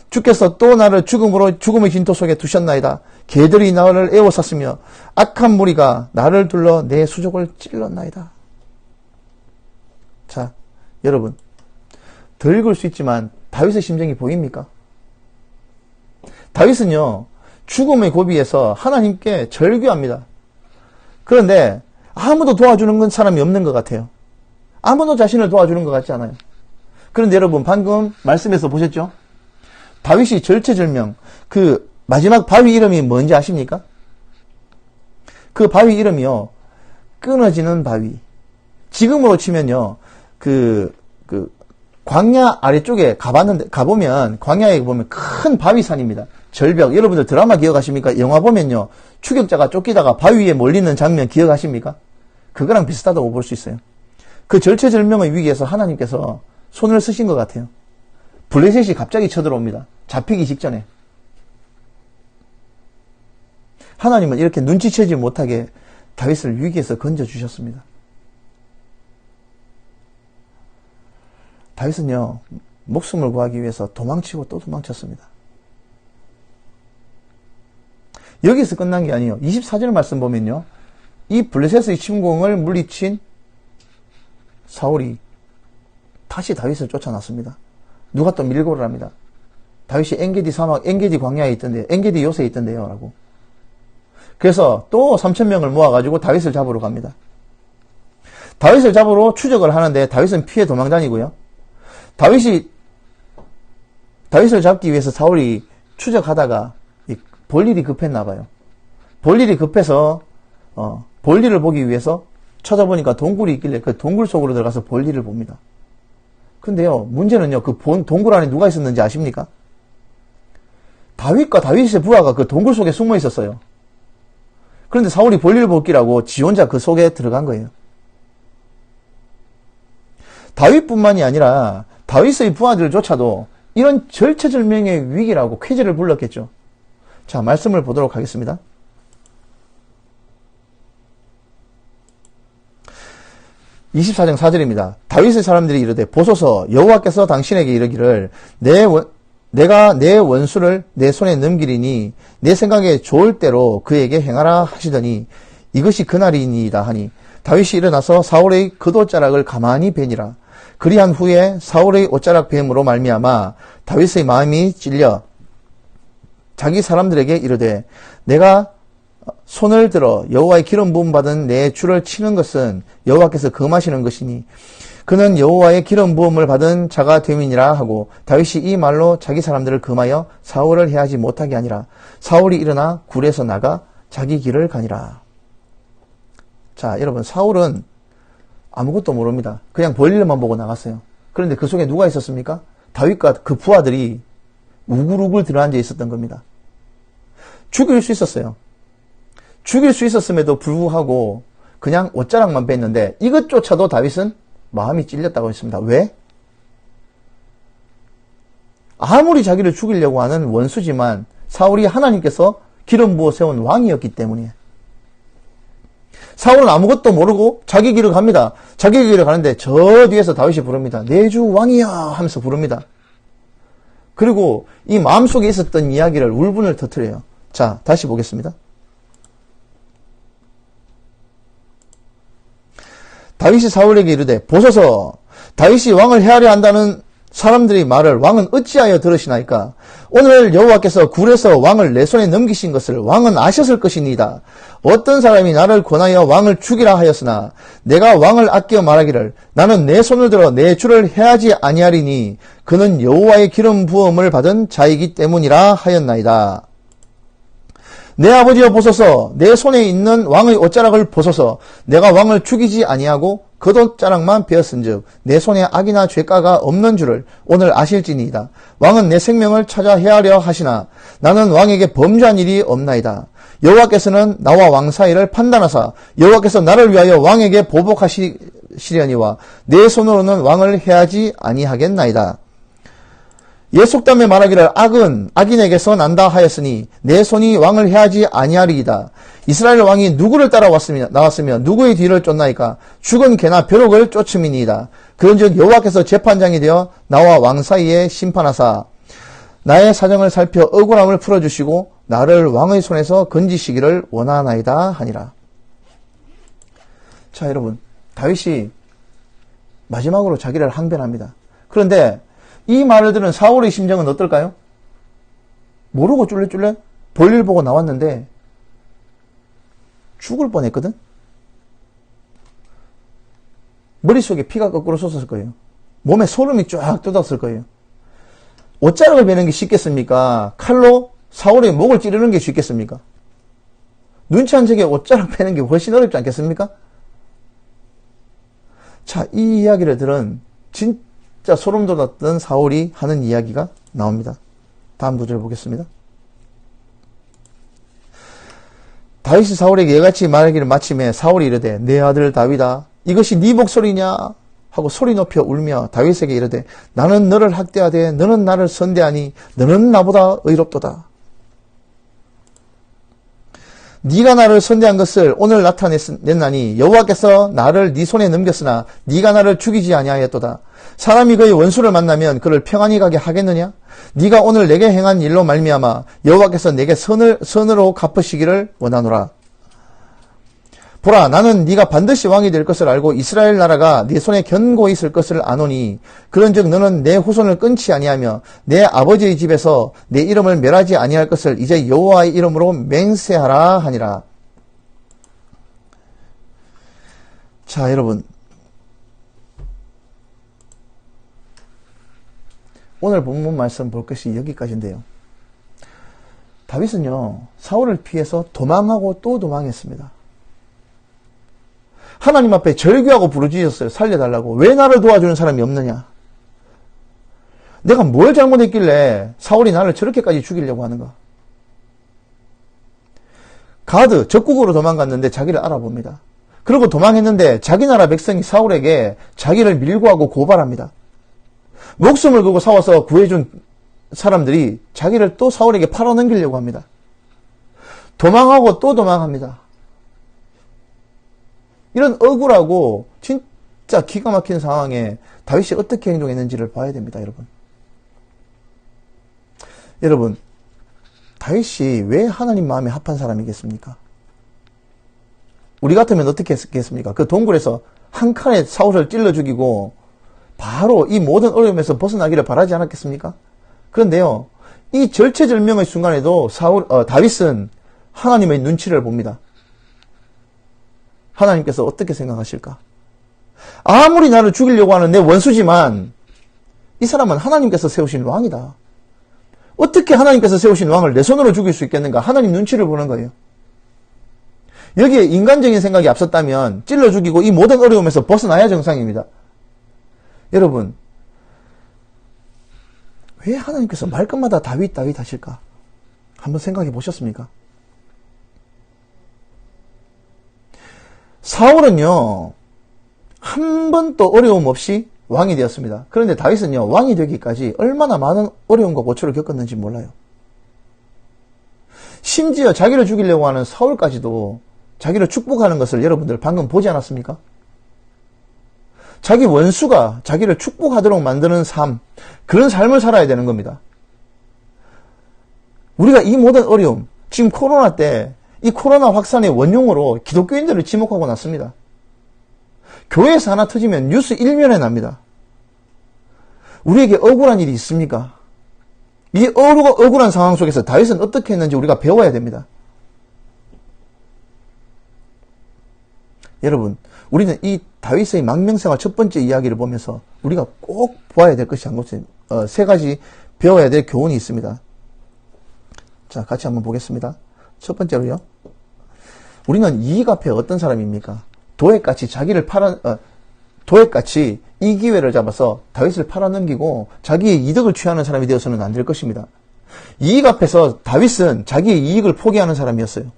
주께서 또 나를 죽음의 진토 속에 두셨나이다. 개들이 나를 에워쌌으며 악한 무리가 나를 둘러 내 수족을 찔렀나이다. 자, 여러분, 더 읽을 수 있지만 다윗의 심정이 보입니까? 다윗은요, 죽음의 고비에서 하나님께 절규합니다. 그런데 아무도 도와주는 사람이 없는 것 같아요. 아무도 자신을 도와주는 것 같지 않아요. 그런데 여러분, 방금 말씀에서 보셨죠? 다윗이 절체절명, 그 마지막 바위 이름이 뭔지 아십니까? 그 바위 이름이요, 끊어지는 바위. 지금으로 치면요, 광야 아래쪽에 가보면, 광야에 보면 큰 바위산입니다. 절벽. 여러분들 드라마 기억하십니까? 영화 보면요, 추격자가 쫓기다가 바위 위에 몰리는 장면 기억하십니까? 그거랑 비슷하다고 볼 수 있어요. 그 절체절명의 위기에서 하나님께서 손을 쓰신 것 같아요. 블레셋이 갑자기 쳐들어옵니다. 잡히기 직전에. 하나님은 이렇게 눈치채지 못하게 다윗을 위기에서 건져주셨습니다. 다윗은요, 목숨을 구하기 위해서 도망치고 또 도망쳤습니다. 여기서 끝난 게 아니에요. 24절 말씀 보면요, 이 블레셋의 침공을 물리친 사울이 다시 다윗을 쫓아났습니다. 누가 또 밀고를 합니다. 다윗이 엔게디 광야에 있던데요. 엔게디 요새에 있던데요. 라고. 그래서 또 3,000명을 모아가지고 다윗을 잡으러 갑니다. 다윗을 잡으러 추적을 하는데 다윗은 피해 도망다니고요. 다윗을 잡기 위해서 사울이 추적하다가 볼 일이 급했나 봐요. 볼 일이 급해서 볼 일을 보기 위해서 찾아보니까 동굴이 있길래 그 동굴 속으로 들어가서 볼 일을 봅니다. 근데요, 문제는요, 그 동굴 안에 누가 있었는지 아십니까? 다윗과 다윗의 부하가 그 동굴 속에 숨어 있었어요. 그런데 사울이 볼일 볼기라고 지 혼자 그 속에 들어간 거예요. 다윗뿐만이 아니라 다윗의 부하들조차도 이런 절체절명의 위기라고 쾌재를 불렀겠죠. 자, 말씀을 보도록 하겠습니다. 24장 4절입니다. 다윗의 사람들이 이르되 보소서 여호와께서 당신에게 이르기를 내가 내 원수를 내 손에 넘기리니 내 생각에 좋을 대로 그에게 행하라 하시더니 이것이 그날이니이다 하니 다윗이 일어나서 사울의 겉옷자락을 가만히 베니라. 그리한 후에 사울의 옷자락 뱀으로 말미암아 다윗의 마음이 찔려 자기 사람들에게 이르되 내가 손을 들어 여호와의 기름 부음 받은 내 주를 치는 것은 여호와께서 금하시는 것이니 그는 여호와의 기름 부음을 받은 자가 됨이니라 하고 다윗이 이 말로 자기 사람들을 금하여 사울을 해하지 못하게 하니라. 사울이 일어나 굴에서 나가 자기 길을 가니라. 자, 여러분, 사울은 아무것도 모릅니다. 그냥 볼일만 보고 나갔어요. 그런데 그 속에 누가 있었습니까? 다윗과 그 부하들이 우글우글 들어앉아 있었던 겁니다. 죽일 수 있었어요. 죽일 수 있었음에도 불구하고 그냥 옷자락만 뺐는데 이것조차도 다윗은 마음이 찔렸다고 했습니다. 왜? 아무리 자기를 죽이려고 하는 원수지만 사울이 하나님께서 기름 부어 세운 왕이었기 때문에 사울은 아무것도 모르고 자기 길을 갑니다. 자기 길을 가는데 저 뒤에서 다윗이 부릅니다. 내 주 왕이야 하면서 부릅니다. 그리고 이 마음속에 있었던 이야기를 울분을 터뜨려요. 자, 다시 보겠습니다. 다윗이 사울에게 이르되 보소서 다윗이 왕을 해하려 한다는 사람들이 말을 왕은 어찌하여 들으시나이까? 오늘 여호와께서 굴에서 왕을 내 손에 넘기신 것을 왕은 아셨을 것이니이다. 어떤 사람이 나를 권하여 왕을 죽이라 하였으나 내가 왕을 아껴 말하기를 나는 내 손을 들어 내 주를 해하지 아니하리니 그는 여호와의 기름 부음을 받은 자이기 때문이라 하였나이다. 내 아버지여 보소서, 내 손에 있는 왕의 옷자락을 보소서. 내가 왕을 죽이지 아니하고 겉옷자락만 베었은즉 내 손에 악이나 죄가가 없는 줄을 오늘 아실지니이다. 왕은 내 생명을 찾아 해하려 하시나 나는 왕에게 범죄한 일이 없나이다. 여호와께서는 나와 왕 사이를 판단하사 여호와께서 나를 위하여 왕에게 보복하시려니와 내 손으로는 왕을 해하지 아니하겠나이다. 옛 속담에 말하기를 악은 악인에게서 난다 하였으니 내 손이 왕을 해하지 아니하리이다. 이스라엘 왕이 누구를 나왔으며 누구의 뒤를 쫓나이까? 죽은 개나 벼룩을 쫓음이니이다. 그런즉 여호와께서 재판장이 되어 나와 왕 사이에 심판하사 나의 사정을 살펴 억울함을 풀어주시고 나를 왕의 손에서 건지시기를 원하나이다 하니라. 자, 여러분, 다윗이 마지막으로 자기를 항변합니다. 그런데 이 말을 들은 사울의 심정은 어떨까요? 모르고 쫄래쫄래 볼일 보고 나왔는데 죽을 뻔했거든? 머릿속에 피가 거꾸로 솟았을 거예요. 몸에 소름이 쫙 돋았을 거예요. 옷자락을 베는 게 쉽겠습니까? 칼로 사울의 목을 찌르는 게 쉽겠습니까? 눈치 안 채게 옷자락 베는 게 훨씬 어렵지 않겠습니까? 자, 이 이야기를 들은 진짜 소름 돋았던 사울이 하는 이야기가 나옵니다. 다음 구절 보겠습니다. 다윗이 사울에게 이같이 말하기를 마침에 사울이 이르되 내 아들 다윗아 이것이 네 목소리냐 하고 소리 높여 울며 다윗에게 이르되 나는 너를 학대하되 너는 나를 선대하니 너는 나보다 의롭도다. 네가 나를 선대한 것을 오늘 나타냈나니 여호와께서 나를 네 손에 넘겼으나 네가 나를 죽이지 아니하였도다. 사람이 그의 원수를 만나면 그를 평안히 가게 하겠느냐? 네가 오늘 내게 행한 일로 말미암아 여호와께서 내게 선으로 갚으시기를 원하노라. 보라, 나는 네가 반드시 왕이 될 것을 알고 이스라엘 나라가 네 손에 견고히 있을 것을 아노니 그런즉 너는 내 후손을 끊지 아니하며 내 아버지의 집에서 내 이름을 멸하지 아니할 것을 이제 여호와의 이름으로 맹세하라 하니라. 자, 여러분, 오늘 본문 말씀 볼 것이 여기까지인데요. 다윗은요, 사울을 피해서 도망하고 또 도망했습니다. 하나님 앞에 절규하고 부르짖었어요. 살려달라고. 왜 나를 도와주는 사람이 없느냐? 내가 뭘 잘못했길래 사울이 나를 저렇게까지 죽이려고 하는가? 가드, 적국으로 도망갔는데 자기를 알아봅니다. 그리고 도망했는데 자기 나라 백성이 사울에게 자기를 밀고하고 고발합니다. 목숨을 걸고 싸워서 구해준 사람들이 자기를 또 사울에게 팔아넘기려고 합니다. 도망하고 또 도망합니다. 이런 억울하고 진짜 기가 막힌 상황에 다윗이 어떻게 행동했는지를 봐야 됩니다, 여러분. 여러분, 다윗이 왜 하나님 마음에 합한 사람이겠습니까? 우리 같으면 어떻게 했겠습니까? 그 동굴에서 한 칸에 사울을 찔러 죽이고 바로 이 모든 어려움에서 벗어나기를 바라지 않았겠습니까? 그런데요, 이 절체절명의 순간에도 다윗은 하나님의 눈치를 봅니다. 하나님께서 어떻게 생각하실까? 아무리 나를 죽이려고 하는 내 원수지만 이 사람은 하나님께서 세우신 왕이다. 어떻게 하나님께서 세우신 왕을 내 손으로 죽일 수 있겠는가? 하나님 눈치를 보는 거예요. 여기에 인간적인 생각이 앞섰다면 찔러 죽이고 이 모든 어려움에서 벗어나야 정상입니다. 여러분, 왜 하나님께서 말끝마다 다윗 하실까? 한번 생각해 보셨습니까? 사울은요, 한 번도 어려움 없이 왕이 되었습니다. 그런데 다윗은요, 왕이 되기까지 얼마나 많은 어려움과 고초를 겪었는지 몰라요. 심지어 자기를 죽이려고 하는 사울까지도 자기를 축복하는 것을 여러분들 방금 보지 않았습니까? 자기 원수가 자기를 축복하도록 만드는 삶, 그런 삶을 살아야 되는 겁니다. 우리가 이 모든 어려움, 지금 코로나 때 이 코로나 확산의 원흉으로 기독교인들을 지목하고 났습니다. 교회에서 하나 터지면 뉴스 1면에 납니다. 우리에게 억울한 일이 있습니까? 이 억울한 상황 속에서 다윗은 어떻게 했는지 우리가 배워야 됩니다. 여러분, 우리는 이 다윗의 망명생활 첫 번째 이야기를 보면서 우리가 꼭 보아야 될 것이 세 가지 배워야 될 교훈이 있습니다. 자, 같이 한번 보겠습니다. 첫 번째로요. 우리는 이익 앞에 어떤 사람입니까? 도액같이 도액같이 이 기회를 잡아서 다윗을 팔아넘기고 자기의 이득을 취하는 사람이 되어서는 안 될 것입니다. 이익 앞에서 다윗은 자기의 이익을 포기하는 사람이었어요.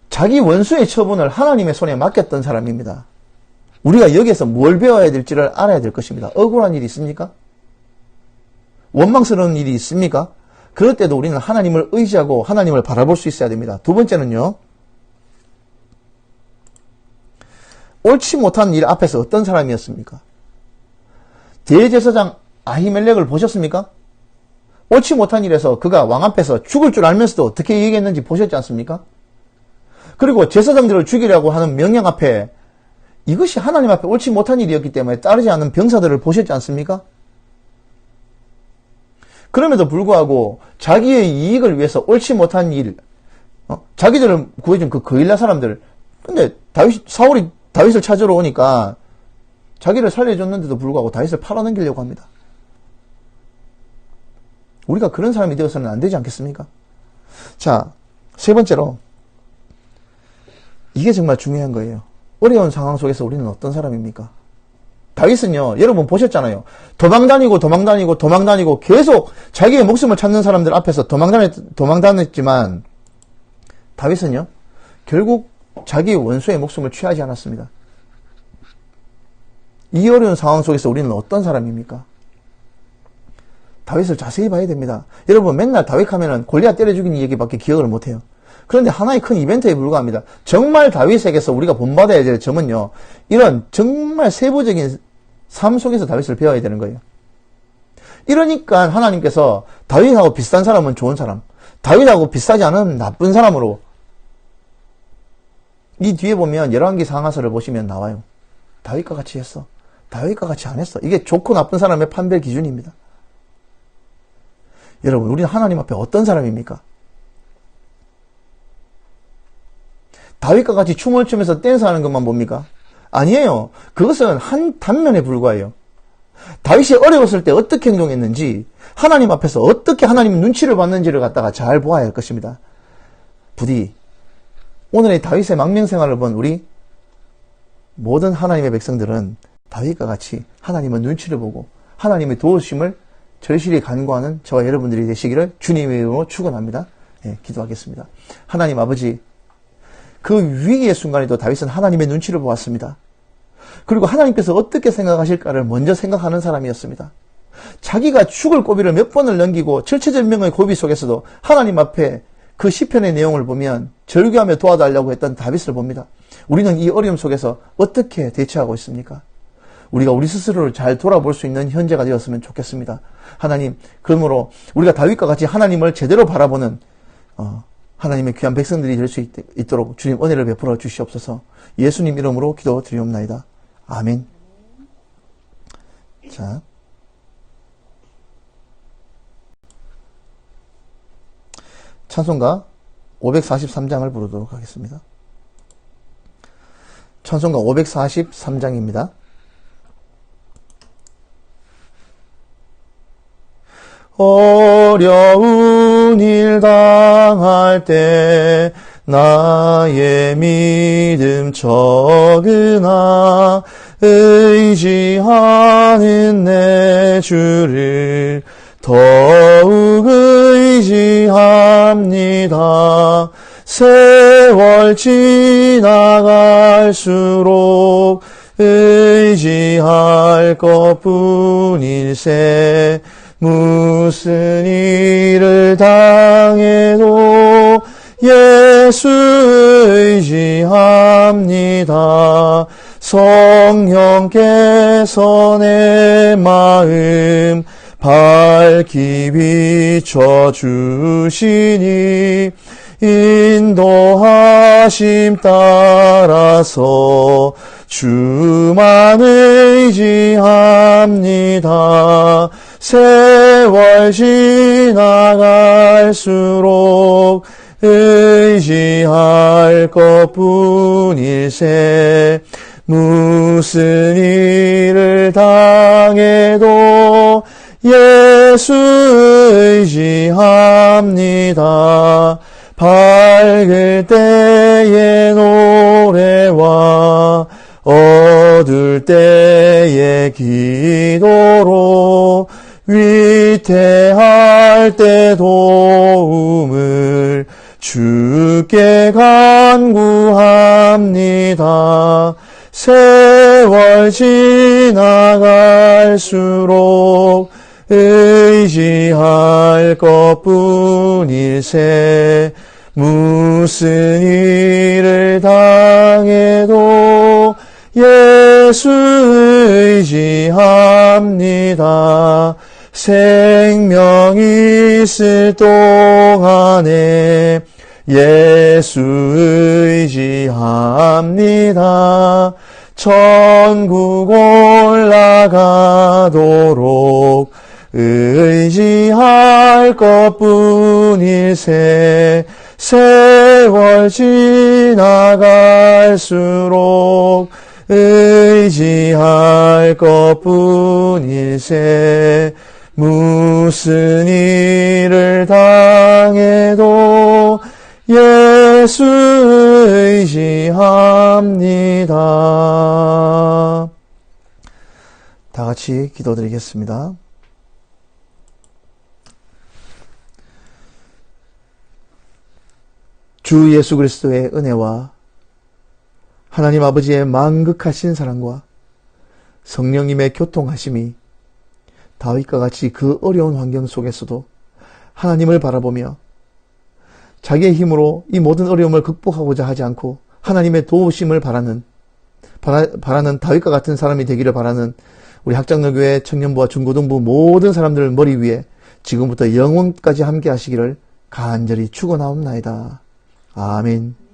자기 원수의 처분을 하나님의 손에 맡겼던 사람입니다. 우리가 여기에서 뭘 배워야 될지를 알아야 될 것입니다. 억울한 일이 있습니까? 원망스러운 일이 있습니까? 그럴 때도 우리는 하나님을 의지하고 하나님을 바라볼 수 있어야 됩니다. 두 번째는요. 옳지 못한 일 앞에서 어떤 사람이었습니까? 대제사장 아히멜렉을 보셨습니까? 옳지 못한 일에서 그가 왕 앞에서 죽을 줄 알면서도 어떻게 얘기했는지 보셨지 않습니까? 그리고 제사장들을 죽이려고 하는 명령 앞에 이것이 하나님 앞에 옳지 못한 일이었기 때문에 따르지 않는 병사들을 보셨지 않습니까? 그럼에도 불구하고 자기의 이익을 위해서 옳지 못한 일, 자기들을 구해준 그 거일라 사람들, 근데 사울이 다윗을 찾으러 오니까 자기를 살려줬는데도 불구하고 다윗을 팔아넘기려고 합니다. 우리가 그런 사람이 되어서는 안 되지 않겠습니까? 자, 세 번째로 이게 정말 중요한 거예요. 어려운 상황 속에서 우리는 어떤 사람입니까? 다윗은요, 여러분 보셨잖아요. 도망다니고 계속 자기의 목숨을 찾는 사람들 앞에서 도망다녔지만 다윗은요, 결국 자기의 원수의 목숨을 취하지 않았습니다. 이 어려운 상황 속에서 우리는 어떤 사람입니까? 다윗을 자세히 봐야 됩니다. 여러분 맨날 다윗 하면은 골리앗 때려 죽이는 얘기밖에 기억을 못해요. 그런데 하나의 큰 이벤트에 불과합니다. 정말 다윗에게서 우리가 본받아야 될 점은요, 이런 정말 세부적인 삶 속에서 다윗을 배워야 되는 거예요. 이러니까 하나님께서 다윗하고 비슷한 사람은 좋은 사람, 다윗하고 비슷하지 않은 나쁜 사람으로, 이 뒤에 보면 열왕기 상하서를 보시면 나와요. 다윗과 같이 했어, 다윗과 같이 안 했어. 이게 좋고 나쁜 사람의 판별 기준입니다. 여러분, 우리는 하나님 앞에 어떤 사람입니까? 다윗과 같이 춤을 추면서 댄스하는 것만 봅니까? 아니에요. 그것은 한 단면에 불과해요. 다윗이 어려웠을 때 어떻게 행동했는지, 하나님 앞에서 어떻게 하나님 눈치를 봤는지를 갖다가 잘 보아야 할 것입니다. 부디 오늘의 다윗의 망명생활을 본 우리 모든 하나님의 백성들은 다윗과 같이 하나님의 눈치를 보고 하나님의 도우심을 절실히 간구하는 저와 여러분들이 되시기를 주님의 이름으로 축원합니다. 기도하겠습니다. 하나님 아버지, 그 위기의 순간에도 다윗은 하나님의 눈치를 보았습니다. 그리고 하나님께서 어떻게 생각하실까를 먼저 생각하는 사람이었습니다. 자기가 죽을 고비를 몇 번을 넘기고 절체절명의 고비 속에서도 하나님 앞에 그 시편의 내용을 보면 절규하며 도와달라고 했던 다윗을 봅니다. 우리는 이 어려움 속에서 어떻게 대처하고 있습니까? 우리가 우리 스스로를 잘 돌아볼 수 있는 현재가 되었으면 좋겠습니다. 하나님, 그러므로 우리가 다윗과 같이 하나님을 제대로 바라보는 하나님의 귀한 백성들이 될 수 있도록 주님 은혜를 베풀어 주시옵소서. 예수님 이름으로 기도드리옵나이다. 아멘. 자, 찬송가 543장을 부르도록 하겠습니다. 찬송가 543장입니다. 어려운 일 당할 때 나의 믿음 적으나 의지하는 내 주를 더욱 의지합니다. 세월 지나갈수록 의지할 것뿐일세. 무슨 일을 당해도 예수 의지합니다. 성령께서 내 마음 밝히 비춰주시니 인도하심 따라서 주만 의지합니다. 세월 지나갈수록 의지할 것뿐일세. 무슨 일을 당해도 예수 의지합니다. 밝을 때의 노래와 어두울 때의 기도로 위태할 때 도움을 주께 간구합니다. 세월 지나갈수록 의지할 것뿐일세. 무슨 일을 당해도 예수 의지합니다. 생명 있을 동안에 예수 의지합니다. 천국 올라가도록 의지할 것뿐일세. 세월 지나갈수록 의지할 것뿐일세. 무슨 일을 당해도 예수 의지합니다. 다 같이 기도드리겠습니다. 주 예수 그리스도의 은혜와 하나님 아버지의 만극하신 사랑과 성령님의 교통하심이 다윗과 같이 그 어려운 환경 속에서도 하나님을 바라보며 자기의 힘으로 이 모든 어려움을 극복하고자 하지 않고 하나님의 도우심을 바라는 다윗과 같은 사람이 되기를 바라는 우리 학장로교회 청년부와 중고등부 모든 사람들 머리 위에 지금부터 영원까지 함께 하시기를 간절히 축원하옵나이다. 아멘.